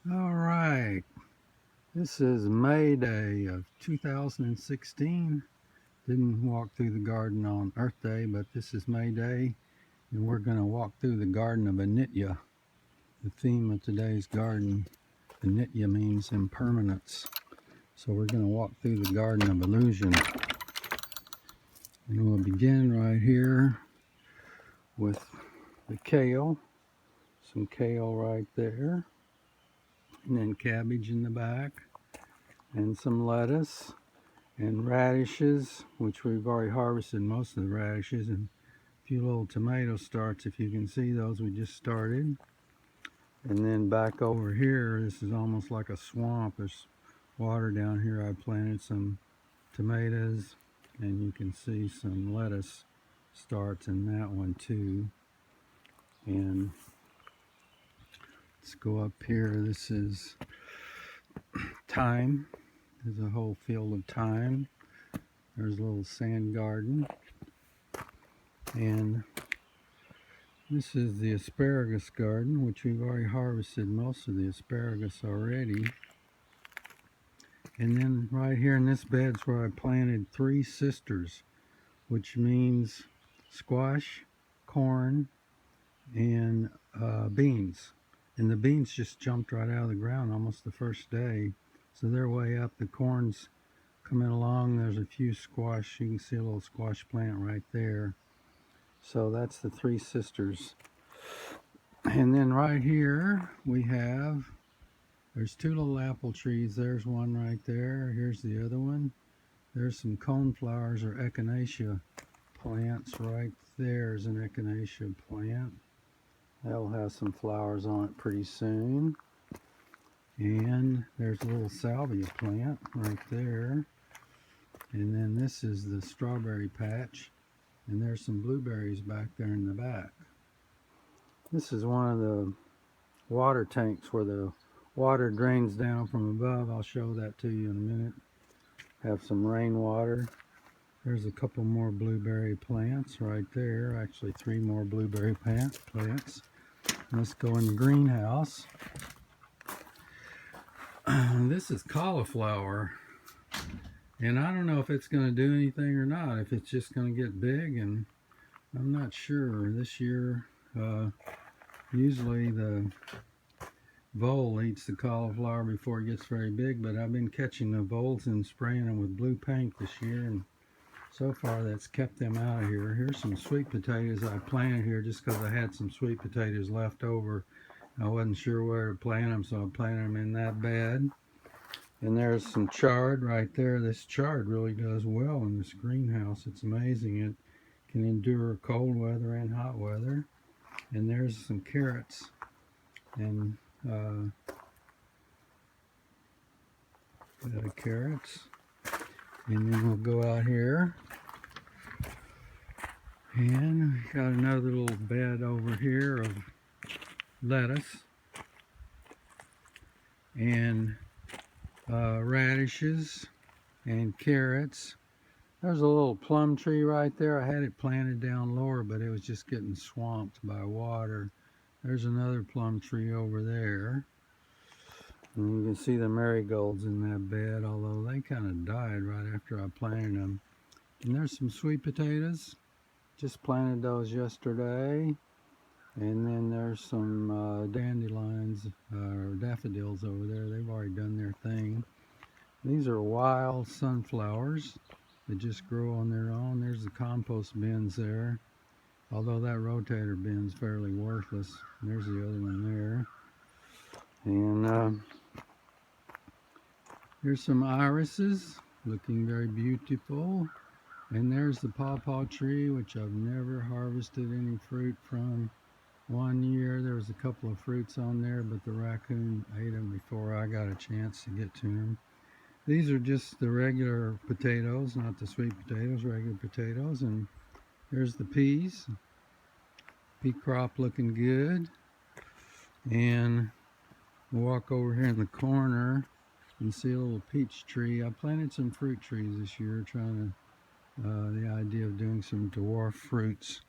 All right, this is May Day of 2016. Didn't walk through the garden on Earth Day, but this is May Day, and we're going to walk through the garden of Anitya. The theme of today's garden, Anitya, means impermanence. So we're going to walk through the garden of illusion. And we'll begin right here with the kale, some kale right there, and then cabbage in the back, and some lettuce, and radishes, which we've already harvested most of the radishes, and a few little tomato starts, if you can see those, we just started. And then back over here, this is almost like a swamp. There's water down here. I planted some tomatoes, and you can see some lettuce starts in that one too. And let's go up here. This is thyme. There's a whole field of thyme. There's a little sand garden. And this is the asparagus garden, which we've already harvested most of the asparagus already. And then right here in this bed is where I planted three sisters, which means squash, corn, and beans. And the beans just jumped right out of the ground almost the first day. So they're way up. The corn's coming along. There's a few squash. You can see a little squash plant right there. So that's the three sisters. And then right here we have, there's two little apple trees. There's one right there. Here's the other one. There's some coneflowers or echinacea plants. Right there's an echinacea plant. That'll have some flowers on it pretty soon. And there's a little salvia plant right there. And then this is the strawberry patch. And there's some blueberries back there in the back. This is one of the water tanks where the water drains down from above. I'll show that to you in a minute. Have some rainwater. There's a couple more blueberry plants right there. Actually, three more blueberry plants. Let's go in the greenhouse. This is cauliflower. And I don't know if it's going to do anything or not. If it's just going to get big, and I'm not sure. This year, usually the vole eats the cauliflower before it gets very big, but I've been catching the voles and spraying them with blue paint this year, and so far that's kept them out of here. Here's some sweet potatoes I planted here just because I had some sweet potatoes left over. I wasn't sure where to plant them, so I planted them in that bed. And there's some chard right there. This chard really does well in this greenhouse. It's amazing. It can endure cold weather and hot weather. And there's some carrots. And carrots. And then we'll go out here. And we got another little bed over here of lettuce and radishes and carrots. There's a little plum tree right there. I had it planted down lower, but it was just getting swamped by water. There's another plum tree over there. And you can see the marigolds in that bed, although they kind of died right after I planted them. And there's some sweet potatoes. Just planted those yesterday. And then there's some dandelions or daffodils over there. They've already done their thing. These are wild sunflowers that just grow on their own. There's the compost bins there, although that rotator bin's fairly worthless. There's the other one there. And here's some irises looking very beautiful. And there's the pawpaw tree, which I've never harvested any fruit from. One year there was a couple of fruits on there, but the raccoon ate them before I got a chance to get to them. These are just the regular potatoes, not the sweet potatoes, regular potatoes. And there's the peas. Pea crop looking good. And we'll walk over here in the corner and see a little peach tree. I planted some fruit trees this year, trying to, the idea of doing some dwarf fruits.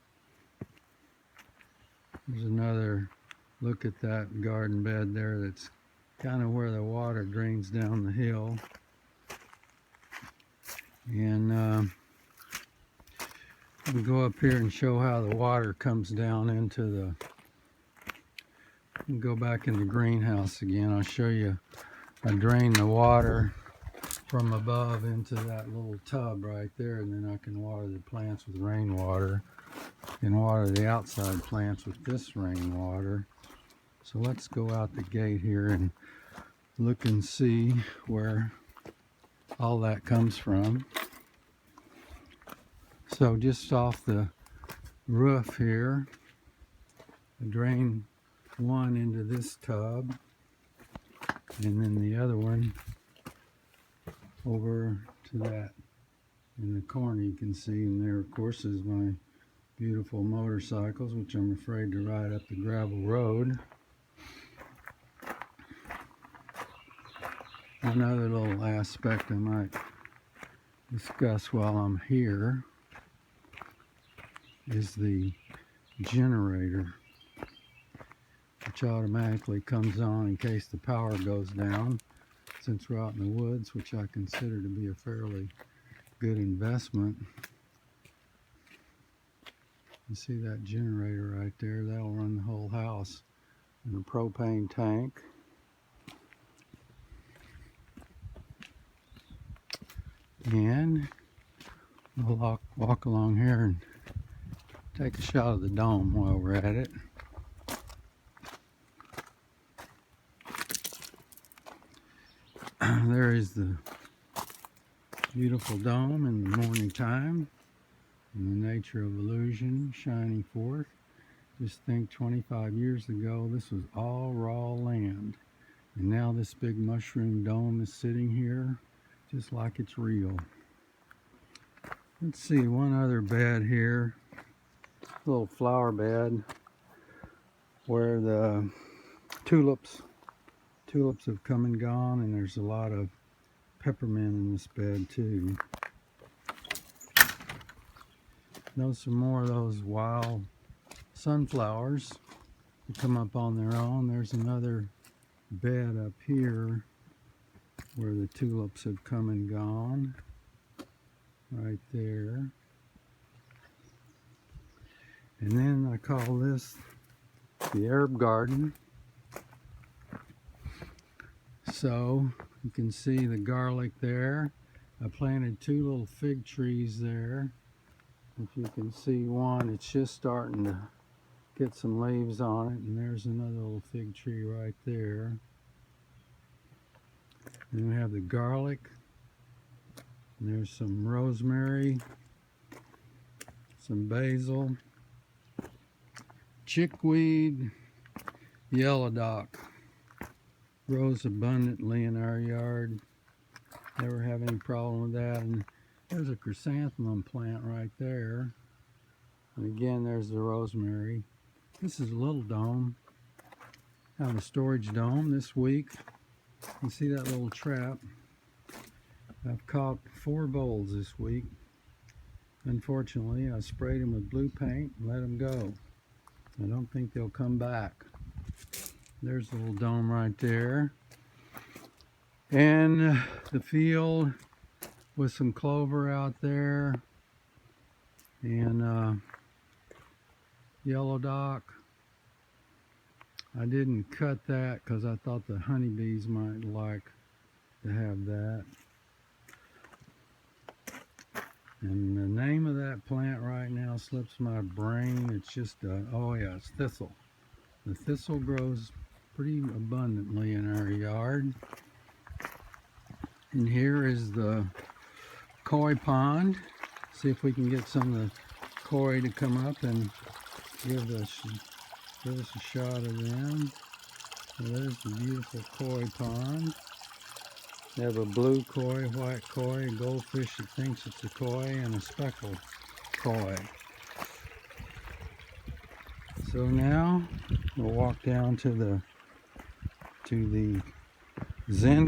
There's another look at that garden bed there that's kind of where the water drains down the hill. And we go up here and show how the water comes down into the, go back in the greenhouse again. I'll show you. I drain the water from above into that little tub right there, and then I can water the plants with rainwater and water the outside plants with this rainwater. So let's go out the gate here and look and see where all that comes from. So just off the roof here, I drain one into this tub, and then the other one over to that in the corner you can see. And there of course is my beautiful motorcycles, which I'm afraid to ride up the gravel road. Another little aspect I might discuss while I'm here is the generator, which automatically comes on in case the power goes down, since we're out in the woods, which I consider to be a fairly good investment. You see that generator right there? That'll run the whole house. And a propane tank. And we'll walk along here and take a shot of the dome while we're at it. There is the beautiful dome in the morning time, and the nature of illusion shining forth. Just think 25 years ago this was all raw land, and now this big mushroom dome is sitting here just like it's real. Let's see, one other bed here, a little flower bed where the tulips have come and gone, and there's a lot of peppermint in this bed too. Notice some more of those wild sunflowers that come up on their own. There's another bed up here where the tulips have come and gone, right there. And then I call this the herb garden. So you can see the garlic there. I planted two little fig trees there. If you can see one, it's just starting to get some leaves on it, and there's another little fig tree right there. Then we have the garlic, and there's some rosemary, some basil, chickweed, yellow dock. Grows abundantly in our yard. Never have any problem with that. And there's a chrysanthemum plant right there. And again, there's the rosemary. This is a little dome. I have a storage dome this week. You see that little trap? I've caught 4 voles this week. Unfortunately, I sprayed them with blue paint and let them go. I don't think they'll come back. There's a little dome right there. And the field with some clover out there. And yellow dock. I didn't cut that because I thought the honeybees might like to have that. And the name of that plant right now slips my brain. It's just, oh yeah, it's thistle. The thistle grows pretty abundantly in our yard. And here is the koi pond. See if we can get some of the koi to come up and give us a shot of them. So there's the beautiful koi pond. They have a blue koi, white koi, a goldfish that thinks it's a koi, and a speckled koi. So now we'll walk down to the Zen